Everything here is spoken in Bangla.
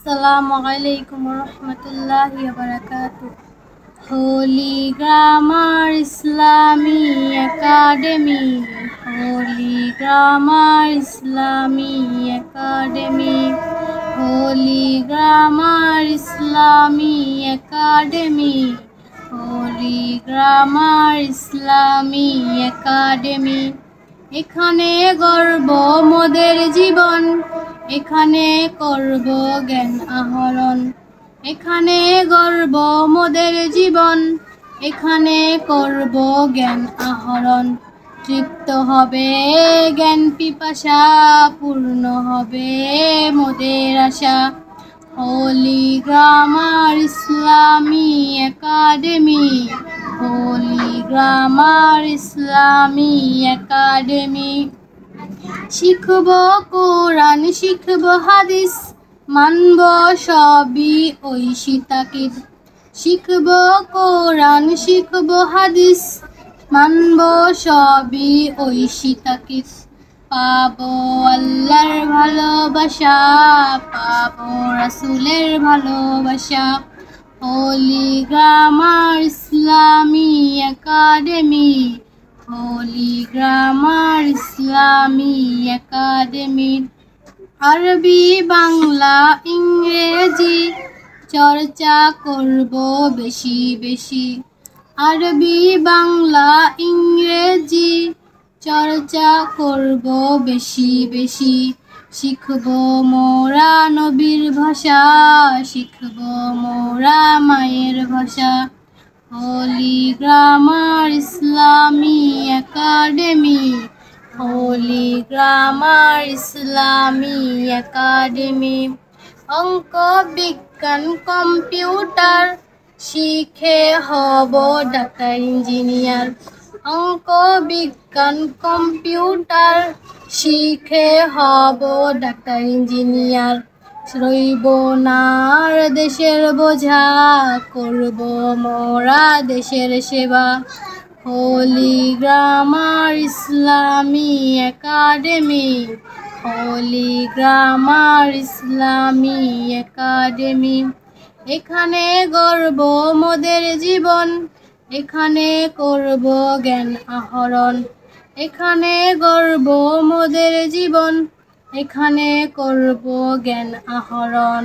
আসসালামু আলাইকুম রহমতুল্লাহি ওয়া বারাকাতুহু। হোলি গ্রামার ইসলামী একাডেমি, হোলি গ্রামার ইসলামী একাডেমি, হোলি গ্রামার ইসলামী একাডেমি, হোলি গ্রামার ইসলামী একাডেমি। এখানে গর্ব মোদের জীবন, এখানে করব জ্ঞান আহরণ। এখানে গর্ব মোদের জীবন, এখানে করব জ্ঞান আহরণ। তৃপ্ত হবে জ্ঞান পিপাসা, পূর্ণ হবে মোদের আশা। হোলি গ্রামার ইসলামী একাডেমি, হোলি গ্রামার ইসলামী একাডেমি। শিখব কোরআন, শিখব হাদিস, মানব সবই ঐশী তাকিদ। শিখব কোরআন, শিখব হাদিস, মানব সবই ঐশী তাকিদ। পাবো আল্লাহর ভালোবাসা, পাবো রাসূলের ভালোবাসা। হোলি গ্রামার ইসলামী একাডেমি, হোলি গ্রামার ইসলামী একাডেমি। আরবি বাংলা ইংরেজি চর্চা করব বেশি বেশি। আরবি বাংলা ইংরেজি চর্চা করব বেশি বেশি। শিখব মোরা নবীর ভাষা, শিখব মোরা মায়ের ভাষা। হোলি গ্রামার ইসলামী একাডেমি, হোলি গ্রামার ইসলামী একাডেমি। অঙ্ক বিজ্ঞান কম্পিউটার শিখে হব ডাক্তার ইঞ্জিনিয়ার। অঙ্ক বিজ্ঞান কম্পিউটার শিখে হব ডাক্তার ইঞ্জিনিয়ার। রইব না আর দেশের বোঝা, করব মোরা দেশের সেবা। হোলি গ্রামার ইসলামী একাডেমি, হোলি গ্রামার ইসলামী একাডেমি। এখানে গর্ব মোদের জীবন, এখানে করব জ্ঞান আহরণ। এখানে গর্ব মোদের জীবন, এখানে করব জ্ঞান আহরণ।